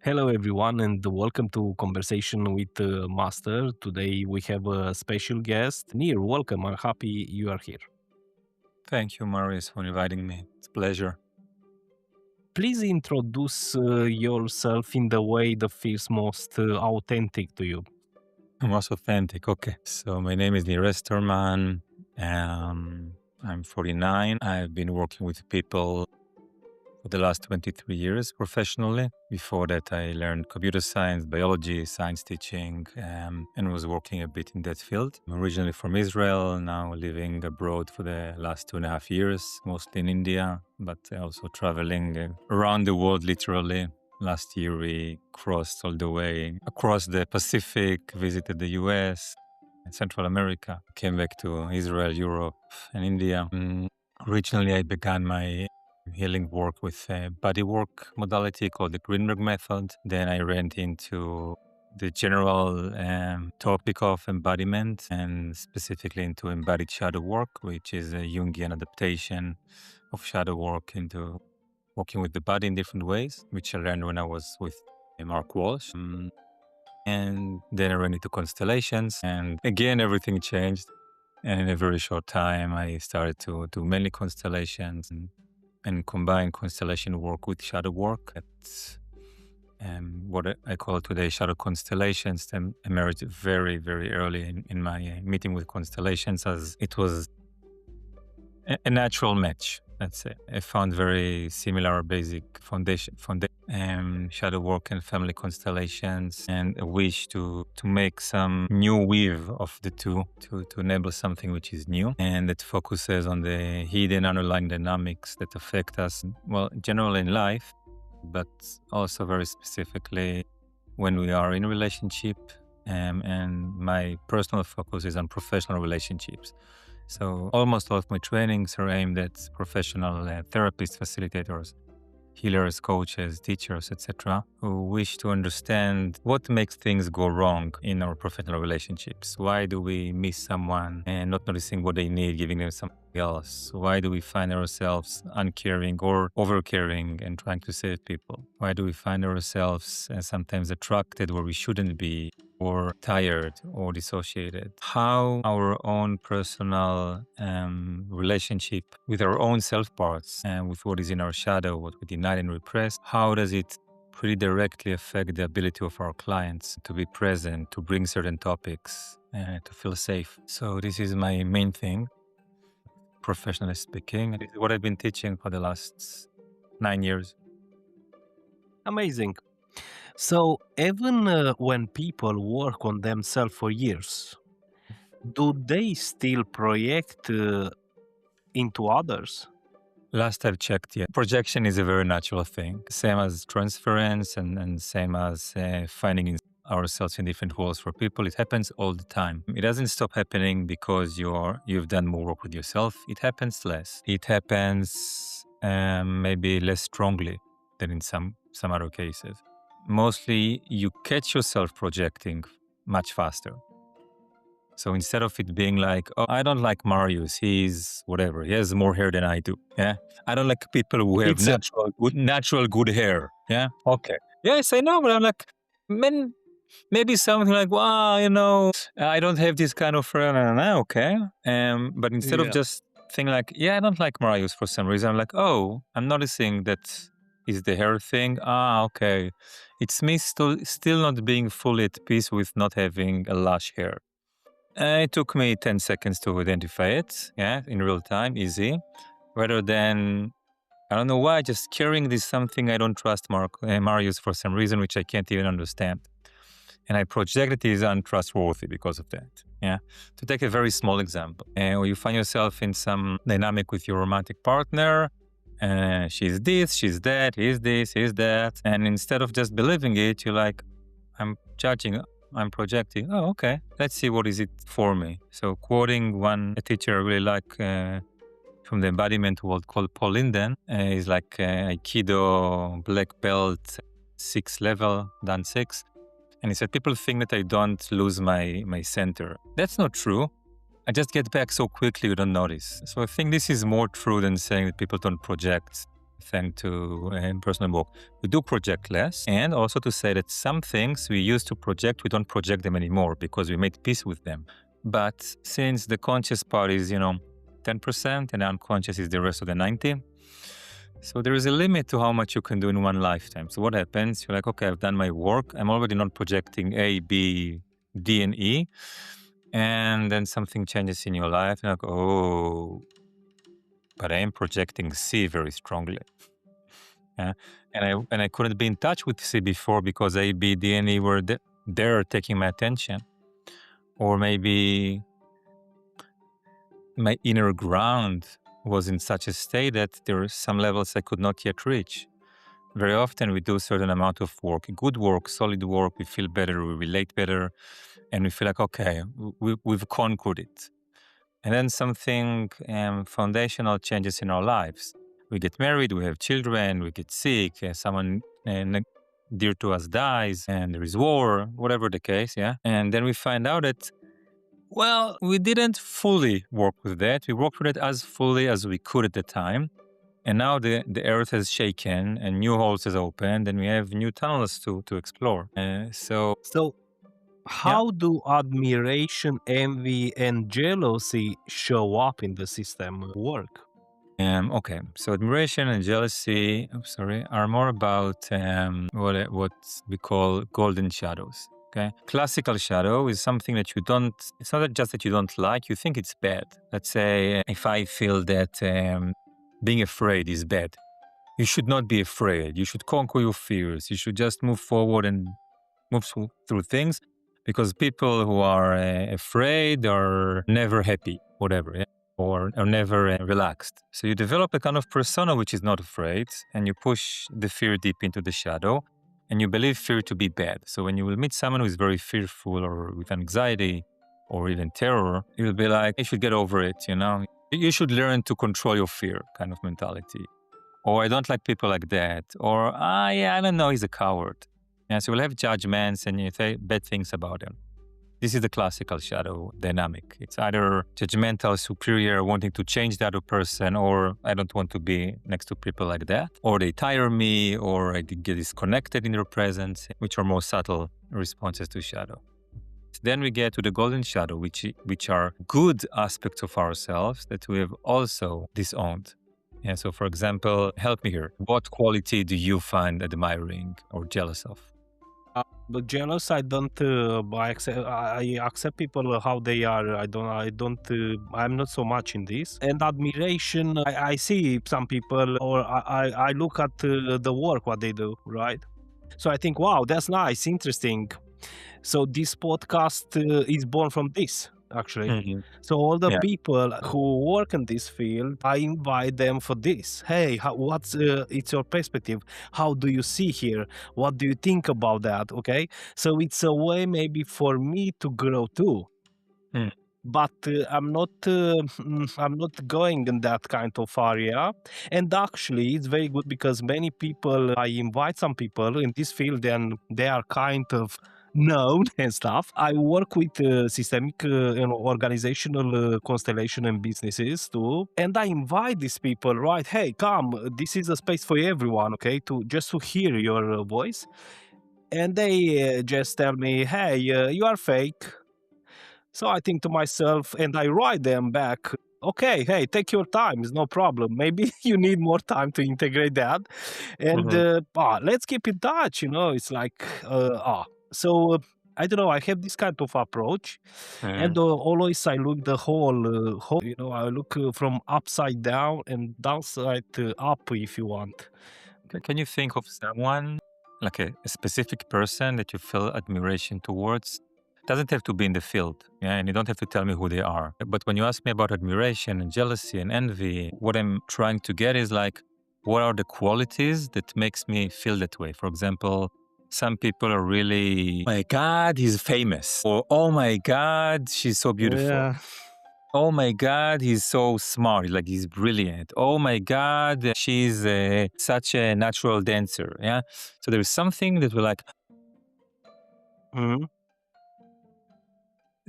Hello, everyone, and welcome to Conversation with Master. Today we have a special guest. Nir, welcome. I'm happy you are here. Thank you, Marius, for inviting me. It's a pleasure. Please introduce yourself in the way that feels most authentic to you. Most authentic. Okay. So my name is Marius SUP. I'm 49. I've been working with people for the last 23 years professionally. Before that, I learned computer science, biology, science teaching, and was working a bit in that field. I'm originally from Israel, now living abroad for the last 2.5 years, mostly in India, but also traveling around the world literally. Last year, we crossed all the way across the Pacific, visited the US, Central America, came back to Israel, Europe, and India. Originally, I began my healing work with a body work modality called the Greenberg method. Then I went into the general topic of embodiment and specifically into embodied shadow work, which is a Jungian adaptation of shadow work into working with the body in different ways, which I learned when I was with Mark Walsh. And then I ran into Constellations, and again, everything changed. And in a very short time, I started to do mainly constellations and combine constellation work with shadow work. It's what I call today shadow constellations. They emerged very, very early in my meeting with constellations, as it was a natural match. Let's say I found very similar basic foundation, shadow work and family constellations, and a wish to make some new weave of the two to enable something which is new and that focuses on the hidden underlying dynamics that affect us, well, generally in life, but also very specifically when we are in a relationship. And my personal focus is on professional relationships. So almost all of my trainings are aimed at professional therapists, facilitators, healers, coaches, teachers, etc., who wish to understand what makes things go wrong in our professional relationships. Why do we miss someone and not noticing what they need, giving them something else? Why do we find ourselves uncaring or overcaring and trying to save people? Why do we find ourselves sometimes attracted where we shouldn't be, or tired or dissociated? How our own personal relationship with our own self parts and with what is in our shadow, what we deny and repress, how does it pretty directly affect the ability of our clients to be present, to bring certain topics, to feel safe? So this is my main thing, professionally speaking. This is what I've been teaching for the last 9 years. Amazing. So, even when people work on themselves for years, do they still project into others? Last I've checked, yeah. Projection is a very natural thing, same as transference and same as finding ourselves in different roles for people. It happens all the time. It doesn't stop happening because you've done more work with yourself. It happens less. It happens maybe less strongly than in some other cases. Mostly you catch yourself projecting much faster. So instead of it being like, oh, I don't like Marius, he's whatever, he has more hair than I do. Yeah. I don't like people who have natural good hair. Yeah. Okay. Yes, I know, but I'm like, man, maybe something like, wow, I don't have this kind of hair. Okay. But instead of just thinking like, yeah, I don't like Marius for some reason, I'm like, oh, I'm noticing that is the hair thing. Okay. It's me still not being fully at peace with not having a lush hair. It took me 10 seconds to identify it, yeah, in real time, easy. Rather than, I don't know why, just carrying this something I don't trust Marius for some reason, which I can't even understand. And I project it is untrustworthy because of that, yeah. To take a very small example, where you find yourself in some dynamic with your romantic partner, she's this, she's that, he's this, he's that. And instead of just believing it, you're like, I'm judging, I'm projecting. Oh, okay. Let's see what is it for me. So quoting a teacher I really like from the embodiment world called Paul Linden, is like Aikido black belt 6 level, done 6. And he said, people think that I don't lose my center. That's not true. I just get back so quickly you don't notice. So I think this is more true than saying that people don't project thanks to personal work. We do project less, and also to say that some things we used to project, we don't project them anymore because we made peace with them. But since the conscious part is, 10% and unconscious is the rest of the 90, so there is a limit to how much you can do in one lifetime. So what happens? You're like, okay, I've done my work. I'm already not projecting A, B, D, and E. And then something changes in your life. And you're like, oh, but I am projecting C very strongly. Yeah. And I couldn't be in touch with C before because A, B, D, and E were there taking my attention. Or maybe my inner ground was in such a state that there are some levels I could not yet reach. Very often we do a certain amount of work, good work, solid work, we feel better, we relate better, and we feel like, okay, we've conquered it. And then something foundational changes in our lives. We get married, we have children, we get sick, someone dear to us dies, and there is war, whatever the case, yeah? And then we find out that, well, we didn't fully work with that. We worked with it as fully as we could at the time. And now the earth has shaken and new holes has opened and we have new tunnels to explore. So yeah. How do admiration, envy, and jealousy show up in the system work? Okay, so admiration and jealousy, are more about what we call golden shadows. Okay, classical shadow is something that you don't. It's not just that you don't like; you think it's bad. Let's say if I feel that being afraid is bad, you should not be afraid. You should conquer your fears. You should just move forward and move through things, because people who are afraid are never happy, whatever. Yeah? Or are never relaxed. So you develop a kind of persona which is not afraid, and you push the fear deep into the shadow, and you believe fear to be bad. So when you will meet someone who is very fearful or with anxiety or even terror, you will be like, you should get over it, You should learn to control your fear kind of mentality. Or I don't like people like that. Or, yeah, I don't know, he's a coward. Yeah, so we'll have judgments and you say bad things about him. This is the classical shadow dynamic. It's either judgmental, superior, wanting to change the other person, or I don't want to be next to people like that, or they tire me, or I get disconnected in their presence, which are more subtle responses to shadow. Then we get to the golden shadow, which are good aspects of ourselves that we have also disowned. Yeah, so for example, help me here. What quality do you find admiring or jealous of? But jealous, I don't. I accept people how they are. I don't. I don't. I'm not so much in this. And admiration, I see some people, or I look at the work what they do, right? So I think, wow, that's nice, interesting. So this podcast is born from this, actually. Mhm. So all the Yeah. people who work in this field, I invite them for this. Hey, what's it's your perspective? How do you see here? What do you think about that? Okay, so it's a way maybe for me to grow too. Mm. But I'm not going in that kind of area. And actually, it's very good because many people, I invite some people in this field, and they are kind of known and stuff. I work with systemic, organizational constellation and businesses too, and I invite these people. Right? Hey, come! This is a space for everyone. Okay, to just to hear your voice, and they just tell me, "Hey, you are fake." So I think to myself, and I write them back, okay, hey, take your time, it's no problem. Maybe you need more time to integrate that. And Mhm. let's keep in touch, It's like, so I don't know, I have this kind of approach. And Mhm. always I look the whole, I look from upside down and downside up if you want. Can you think of someone, like a specific person that you feel admiration towards? Doesn't have to be in the field, yeah, and you don't have to tell me who they are. But when you ask me about admiration and jealousy and envy, what I'm trying to get is like, what are the qualities that makes me feel that way? For example, some people are really, my God, he's famous, or oh my God, she's so beautiful. Yeah. Oh my God, he's so smart. Like he's brilliant. Oh my God, she's such a natural dancer. Yeah. So there's something that we're like, Mhm.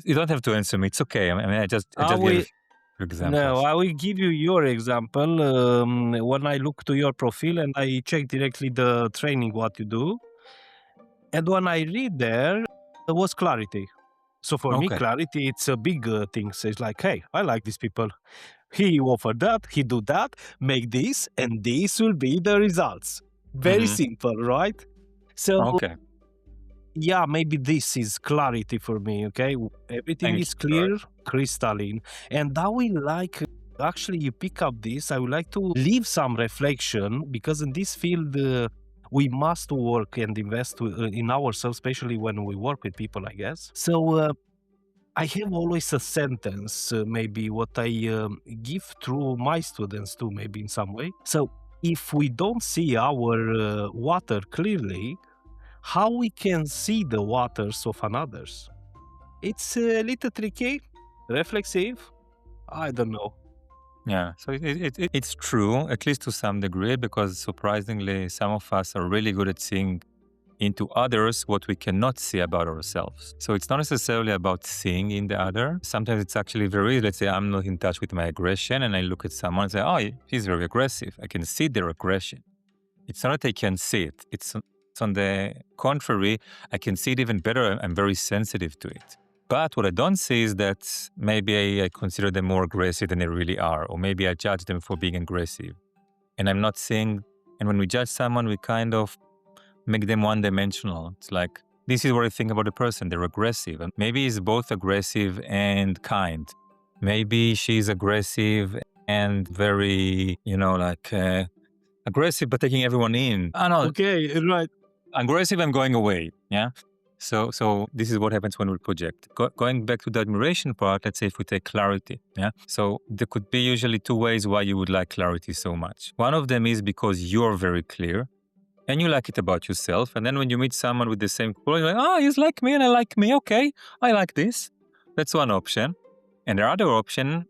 you don't have to answer me. It's okay. I mean, I just We gave your No, examples. I will give you your example. When I look to your profile and I check directly the training what you do, and when I read there, there was clarity. So for me, Okay. clarity it's a big thing. So it's like, hey, I like these people. He offer that, he do that, make this, and this will be the results. Very Hmm. simple, right? So Okay. yeah, maybe this is clarity for me. Okay, everything Thank you is for clear, crystalline, and I will like. Actually, you pick up this. I would like to leave some reflection because in this field we must work and invest in ourselves, especially when we work with people. I guess so. I have always a sentence, maybe what I give through my students too, maybe in some way. So, if we don't see our water clearly, how we can see the waters of another's? It's a little tricky, reflexive. I don't know. Yeah, so it's true, at least to some degree, because surprisingly, some of us are really good at seeing into others what we cannot see about ourselves. So it's not necessarily about seeing in the other. Sometimes it's actually very, let's say I'm not in touch with my aggression and I look at someone and say, oh, he's very aggressive. I can see their aggression. It's not that I can see it. It's on the contrary, I can see it even better. I'm very sensitive to it. But what I don't see is that maybe I consider them more aggressive than they really are, or maybe I judge them for being aggressive. And I'm not seeing, and when we judge someone, we kind of make them one-dimensional. It's like, this is what I think about the person. They're aggressive. And maybe he's both aggressive and kind. Maybe she's aggressive and very, aggressive, but taking everyone in. I know, Okay, right. aggressive and going away. Yeah. So this is what happens when we project. Going back to the admiration part, let's say if we take clarity. Yeah. So there could be usually two ways why you would like clarity so much. One of them is because you're very clear and you like it about yourself. And then when you meet someone with the same quality, you're like, oh, he's like me and I like me. Okay, I like this. That's one option. And the other option,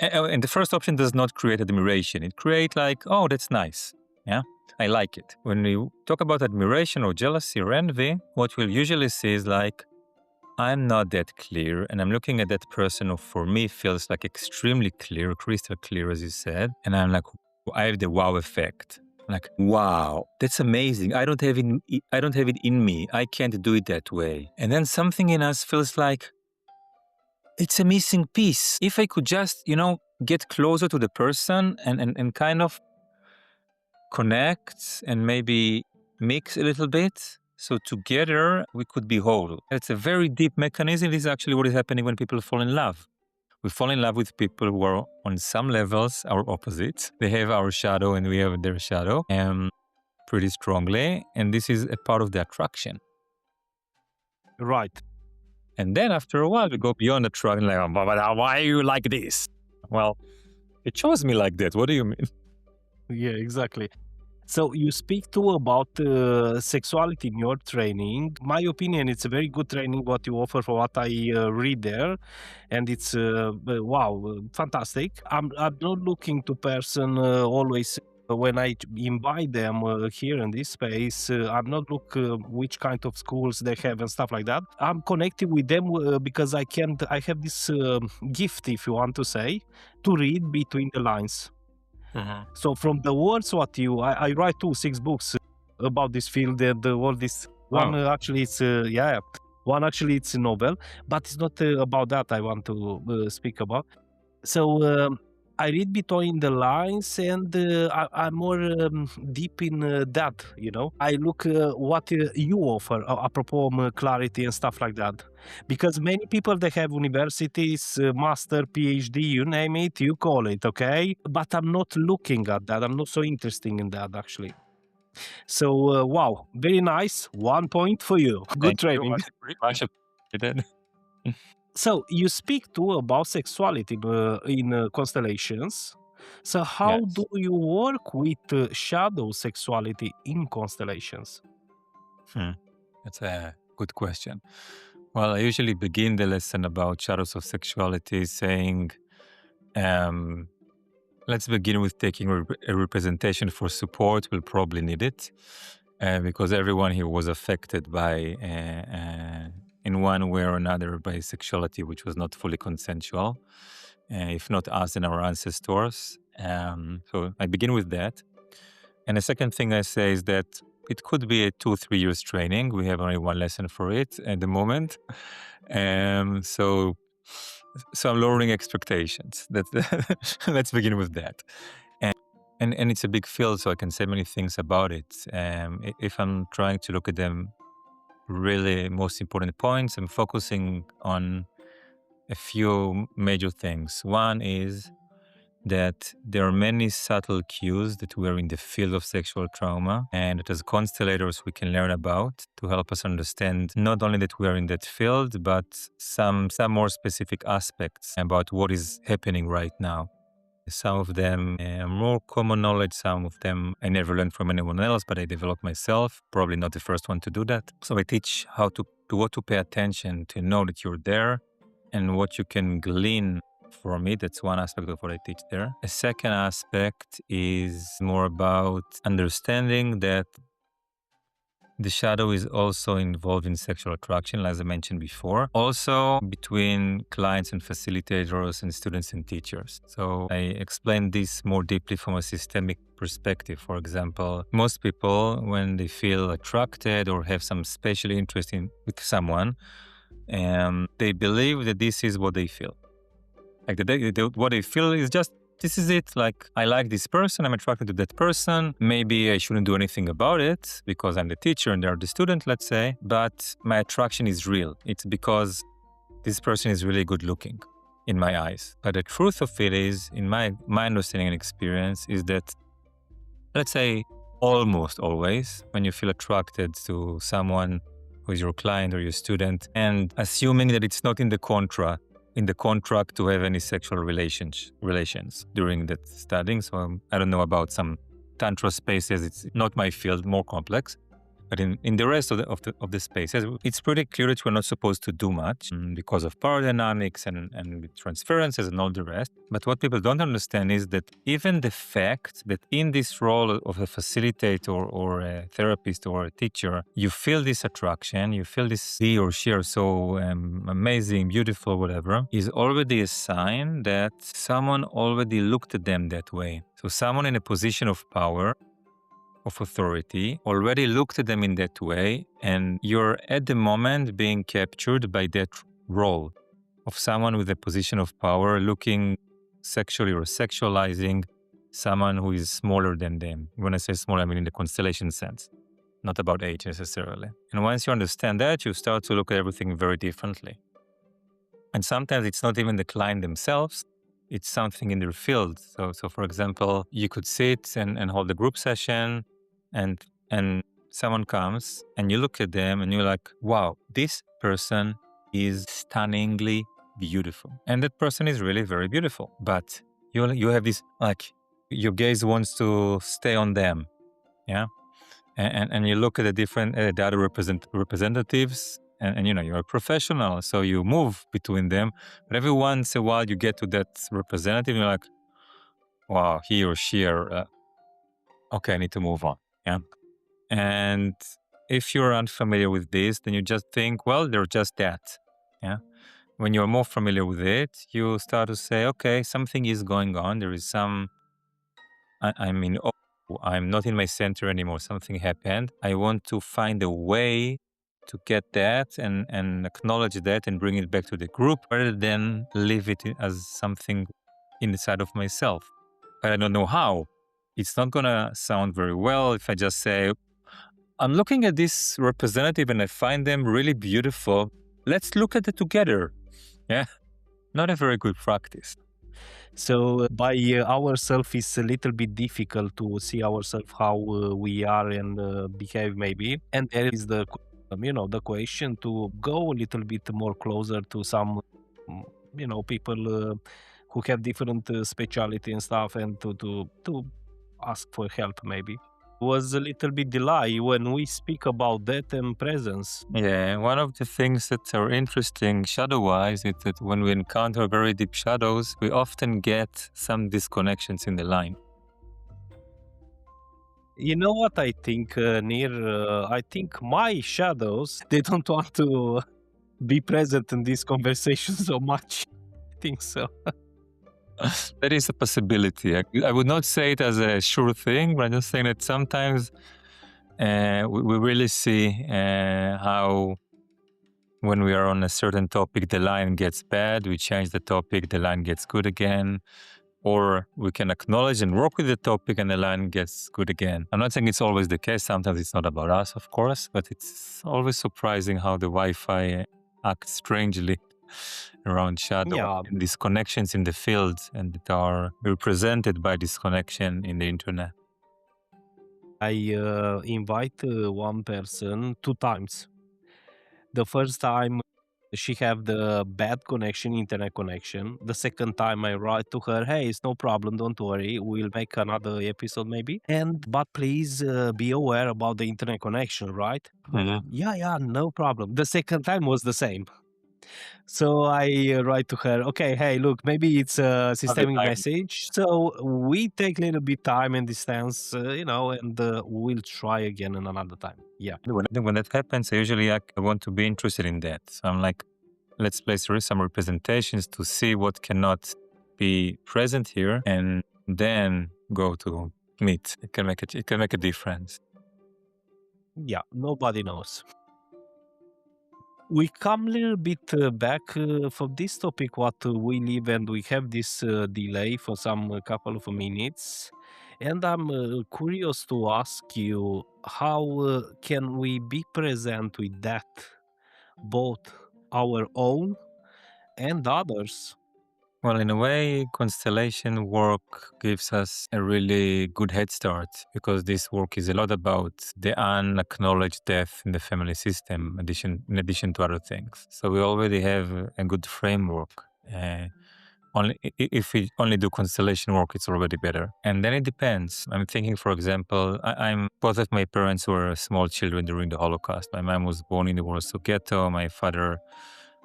and the first option does not create admiration. It creates like, oh, that's nice. Yeah, I like it. When we talk about admiration or jealousy or envy, what we'll usually see is like, I'm not that clear, and I'm looking at that person who for me feels like extremely clear, crystal clear, as you said, and I'm like, I have the wow effect. Like, wow, that's amazing. I don't have it in me. I can't do it that way. And then something in us feels like it's a missing piece. If I could just, get closer to the person and kind of connect and maybe mix a little bit. So together we could be whole. It's a very deep mechanism. This is actually what is happening when people fall in love. We fall in love with people who are on some levels our opposites. They have our shadow and we have their shadow pretty strongly. And this is a part of the attraction. Right. And then after a while, we go beyond attraction, like, but why are you like this? Well, it chose me like that. What do you mean? Yeah, exactly. So you speak too about sexuality in your training. My opinion, it's a very good training what you offer for what I read there, and it's wow, fantastic. I'm not looking to person always. When I invite them here in this space, I'm not look which kind of schools they have and stuff like that. I'm connected with them because I have this gift, if you want to say, to read between the lines. So from the words what I write 6 books about this field and all this. One Wow. actually it's one actually it's a novel, but it's not about that I want to speak about. So I read between the lines, and I'm more deep in that. I look what you offer, apropos clarity and stuff like that. Because many people they have universities, master, PhD, you name it, you call it, okay. But I'm not looking at that. I'm not so interested in that actually. So wow, very nice. 1 point for you. Good Thank you. training. Much appreciated. So you speak too about sexuality in constellations. So how do Yes. you work with shadow sexuality in constellations? Hmm. That's a good question. Well, I usually begin the lesson about shadows of sexuality saying, let's begin with taking a representation for support. We'll probably need it because everyone here was affected by, in one way or another, by sexuality which was not fully consensual. if not us, then our ancestors. So I begin with that. And the second thing I say is that it could be a 2-3 years training. We have only one lesson for it at the moment. So I'm lowering expectations. Let's begin with that. And it's a big field, so I can say many things about it. If I'm trying to look at them really most important points, I'm focusing on a few major things. One is that there are many subtle cues that we're in the field of sexual trauma and that as constellators we can learn about to help us understand not only that we are in that field, but some more specific aspects about what is happening right now. Some of them are more common knowledge, some of them I never learned from anyone else, but I developed myself, probably not the first one to do that. So I teach how to what to pay attention to know that you're there and what you can glean from it. That's one aspect of what I teach there. A second aspect is more about understanding that the shadow is also involved in sexual attraction, as I mentioned before. Also between clients and facilitators and students and teachers. So I explain this more deeply from a systemic perspective. For example, most people, when they feel attracted or have some special interest with someone, they believe that this is what they feel. Like what they feel is just, this is it. Like, I like this person, I'm attracted to that person. Maybe I shouldn't do anything about it because I'm the teacher and they're the student, let's say. But my attraction is real. It's because this person is really good looking in my eyes. But the truth of it is, in my understanding and experience, is that, let's say, almost always, when you feel attracted to someone who is your client or your student, and assuming that it's not in the contract to have any sexual relations during that studying. So I don't know about some tantra spaces. It's not my field, more complex. But in the rest of the spaces, it's pretty clear that we're not supposed to do much because of power dynamics and transferences and all the rest. But what people don't understand is that even the fact that in this role of a facilitator or a therapist or a teacher, you feel this attraction, you feel this he or she are so amazing, beautiful, whatever, is already a sign that someone already looked at them that way. So someone in a position of power, of authority, already looked at them in that way, and you're at the moment being captured by that role of someone with a position of power looking sexually or sexualizing someone who is smaller than them. When I say small, I mean in the constellation sense, not about age necessarily. And once you understand that, you start to look at everything very differently. And sometimes it's not even the client themselves, it's something in their field. So for example, you could sit and hold a group session and someone comes and you look at them and you're like, wow, this person is stunningly beautiful. And that person is really very beautiful. But you have this, like, your gaze wants to stay on them. Yeah. And you look at the different, the other representatives, and you know, you're a professional, so you move between them. But every once in a while you get to that representative and you're like, wow, he or she are, okay, I need to move on. Yeah. And if you're unfamiliar with this, then you just think, well, they're just that. Yeah. When you're more familiar with it, you start to say, okay, something is going on. There is some, I'm not in my center anymore. Something happened. I want to find a way to get that and acknowledge that and bring it back to the group rather than leave it as something inside of myself. But I don't know how. It's not gonna sound very well if I just say, I'm looking at this representative and I find them really beautiful. Let's look at it together. Yeah. Not a very good practice. So by ourselves, it's a little bit difficult to see ourselves how we are and behave maybe. And there is the question to go a little bit more closer to some people who have different speciality and stuff, and to ask for help maybe. Was a little bit delay when we speak about that and presence. Yeah, one of the things that are interesting shadow-wise is that when we encounter very deep shadows, we often get some disconnections in the line. You know what I think, Nir? I think my shadows, they don't want to be present in this conversation so much. I think so. That is a possibility. I would not say it as a sure thing, but I'm just saying that sometimes we really see how when we are on a certain topic, the line gets bad, we change the topic, the line gets good again. Or we can acknowledge and work with the topic and the line gets good again. I'm not saying it's always the case. Sometimes it's not about us, of course, but it's always surprising how the Wi-Fi acts strangely around shadow. Yeah, And these connections in the field and that are represented by this connection in the internet. I invite one person 2 times. The first time she have the bad connection, internet connection. The second time I write to her, hey, it's no problem, don't worry, we'll make another episode maybe. And but please be aware about the internet connection, right? Yeah, yeah, no problem. The second time was the same. So I write to her, okay, hey, look, maybe it's a Other systemic time. message. So we take a little bit time and distance, and we'll try again in another time. Yeah. When that happens, I usually I want to be interested in that. So I'm like, let's place some representations to see what cannot be present here, and then go to meet. It can make a difference. Yeah, nobody knows. We come a little bit back from this topic, what we live, and we have this delay for some couple of minutes. And I'm curious to ask you, how can we be present with that, both our own and others? Well, in a way, constellation work gives us a really good head start because this work is a lot about the unacknowledged death in the family system, in addition to other things. So we already have a good framework. If we only do constellation work, it's already better. And then it depends. I'm thinking, for example, both of my parents were small children during the Holocaust. My mom was born in the Warsaw Ghetto. My father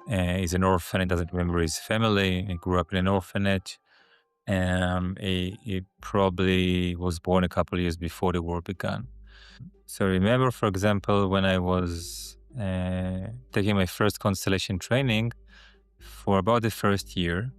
is an orphan and doesn't remember his family. He grew up in an orphanage. He probably was born a couple of years before the war began. So I remember, for example, when I was taking my first constellation training, for about the first year,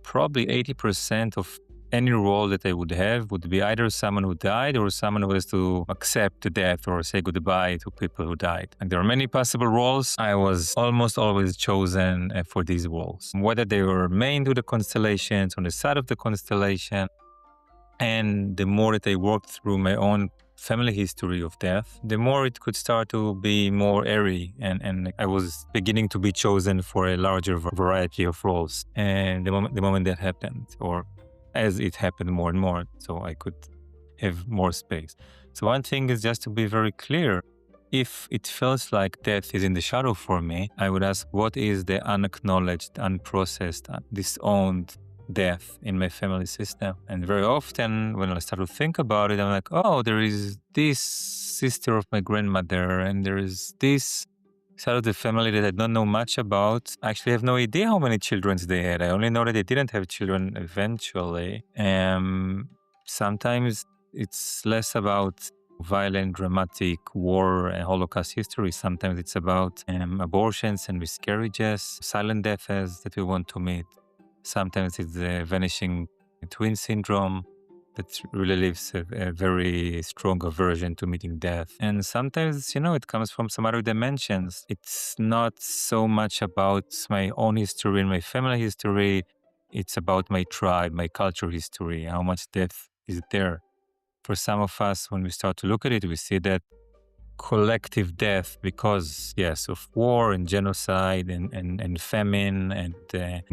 probably 80% of any role that I would have would be either someone who died or someone who has to accept the death or say goodbye to people who died. And there are many possible roles. I was almost always chosen for these roles, whether they were main to the constellations, on the side of the constellation. And the more that I worked through my own family history of death, the more it could start to be more airy. And I was beginning to be chosen for a larger variety of roles. And the moment that happened, or as it happened more and more, so I could have more space. So one thing is just to be very clear. If it feels like death is in the shadow for me, I would ask, what is the unacknowledged, unprocessed, disowned death in my family system? And very often when I start to think about it, I'm like, oh, there is this sister of my grandmother, and there is this side of the family that I don't know much about. I actually have no idea how many children they had. I only know that they didn't have children eventually. Sometimes it's less about violent, dramatic war and Holocaust history. Sometimes it's about abortions and miscarriages, silent deaths that we want to meet. Sometimes it's the vanishing twin syndrome that really leaves a very strong aversion to meeting death. And sometimes, it comes from some other dimensions. It's not so much about my own history and my family history. It's about my tribe, my culture history, how much death is there. For some of us, when we start to look at it, we see that collective death because, yes, of war and genocide and famine and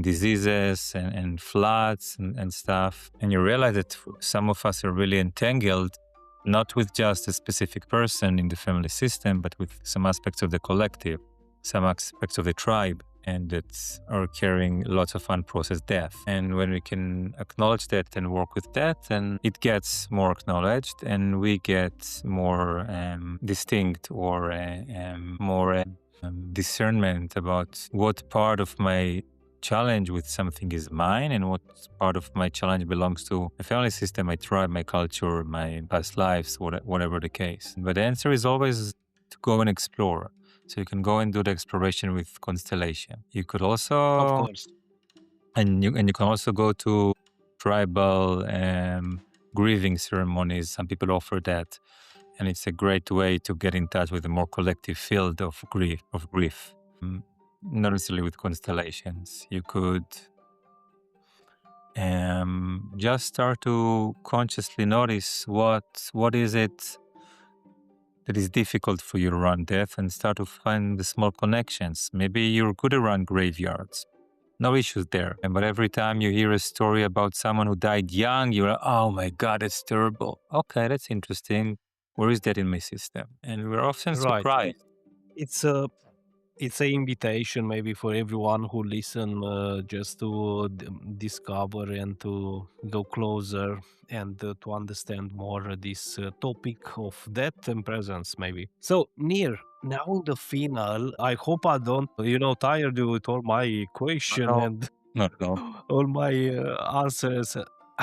diseases and floods and stuff. And you realize that some of us are really entangled, not with just a specific person in the family system, but with some aspects of the collective, some aspects of the tribe, and that are carrying lots of unprocessed death. And when we can acknowledge that and work with that, then it gets more acknowledged and we get more distinct or more discernment about what part of my challenge with something is mine and what part of my challenge belongs to a family system, my tribe, my culture, my past lives, whatever the case. But the answer is always to go and explore. So you can go and do the exploration with constellation. You could Of also, course. and you can also go to tribal grieving ceremonies. Some people offer that, and it's a great way to get in touch with a more collective field of grief. Not necessarily with constellations. You could just start to consciously notice what is it that is difficult for you around death, and start to find the small connections. Maybe you're good around graveyards. No issues there. But every time you hear a story about someone who died young, you're like, oh my God, that's terrible. Okay, that's interesting. Where is that in my system? And we're often Right. surprised. It's a it's an invitation maybe for everyone who listen, just to discover and to go closer and to understand more this topic of death and presence maybe. So Nir, now in the final, I hope I don't tired you with all my question No, and not at all. all my answers.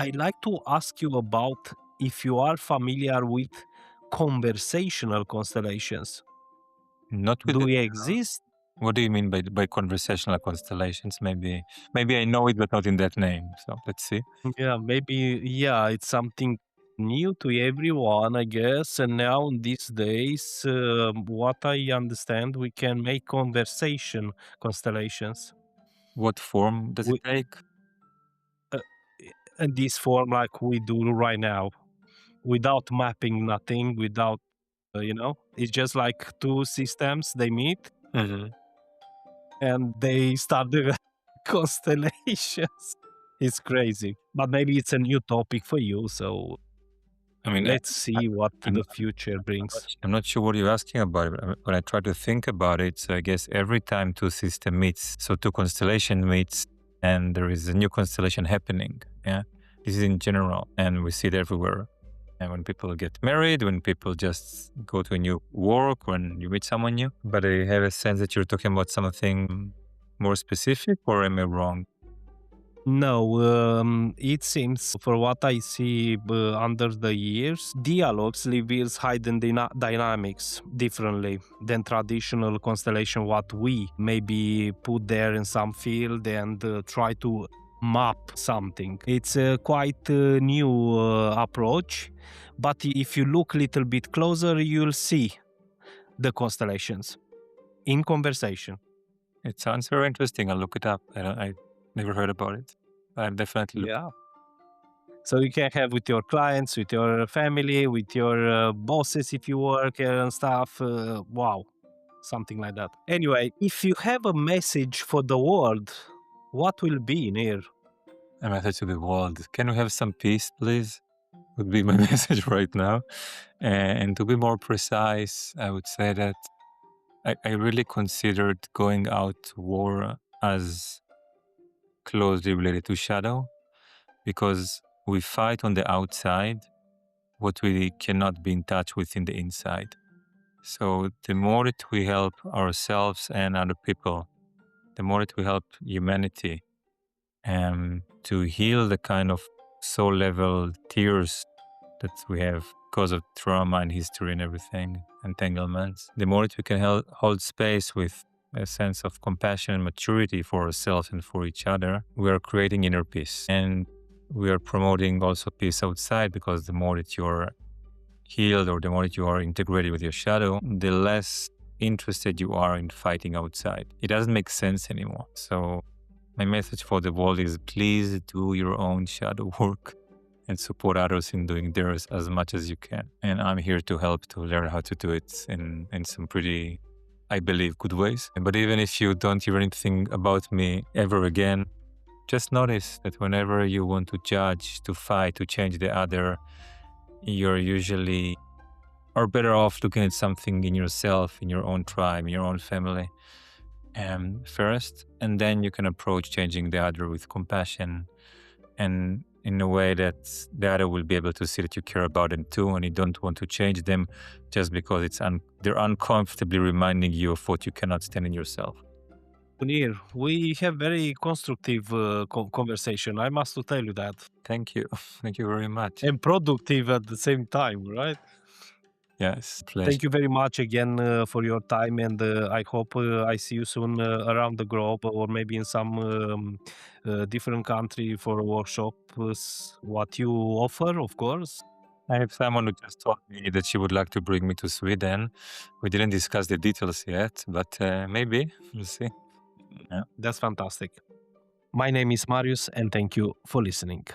I like to ask you about if you are familiar with conversational constellations. Not with Do the. they exist? What do you mean by conversational constellations? Maybe I know it, but not in that name. So let's see. Yeah, maybe, yeah, it's something new to everyone, I guess. And now, in these days, what I understand, we can make conversation constellations. What form does it We, take? uh, in this form, like we do right now, without mapping nothing, without, it's just like two systems, they meet Mhm. and they start the constellations. It's crazy. But maybe it's a new topic for you. So I mean, let's see what I'm, the future brings. I'm not sure what you're asking about, but when I try to think about it, so I guess every time two system meets, so two constellation meets, and there is a new constellation happening. Yeah, this is in general, and we see it everywhere. And when people get married, when people just go to a new work, when you meet someone new. But I have a sense that you're talking about something more specific, or am I wrong? No, it seems, for what I see under the years, dialogues reveals hidden dynamics differently than traditional constellation. What we maybe put there in some field and try to map something. It's a quite new approach, but if you look a little bit closer, you'll see the constellations in conversation. It sounds very interesting. I'll look it up. I never heard about it. I'll definitely look. Yeah. So you can have with your clients, with your family, with your bosses if you work and stuff. Wow, something like that. Anyway, if you have a message for the world, what will be in here? A message to the world. Can we have some peace, please? Would be my message right now. And to be more precise, I would say that I really considered going out to war as closely related to shadow, because we fight on the outside what we cannot be in touch with in the inside. So the more that we help ourselves and other people, the more that we help humanity to heal the kind of soul level tears that we have because of trauma and history and everything, entanglements, the more that we can hold space with a sense of compassion and maturity for ourselves and for each other, we are creating inner peace. And we are promoting also peace outside, because the more that you're healed, or the more that you are integrated with your shadow, the less interested you are in fighting outside. It doesn't make sense anymore. So my message for the world is, please do your own shadow work and support others in doing theirs as much as you can. And I'm here to help to learn how to do it in some pretty, I believe, good ways. But even if you don't hear anything about me ever again, just notice that whenever you want to judge, to fight, to change the other, you're usually are better off looking at something in yourself, in your own tribe, in your own family, first, and then you can approach changing the other with compassion, and in a way that the other will be able to see that you care about them too, and you don't want to change them just because they're uncomfortably reminding you of what you cannot stand in yourself. Munir, we have very constructive conversation. I must to tell you that, Thank you. Thank you very much. and productive at the same time, right? Yes, pleasure. Thank you very much again for your time, and I hope I see you soon around the globe, or maybe in some different country for workshops. What you offer, of course. I have someone who just told me that she would like to bring me to Sweden. We didn't discuss the details yet, but maybe we'll see. Yeah. That's fantastic. My name is Marius, and thank you for listening.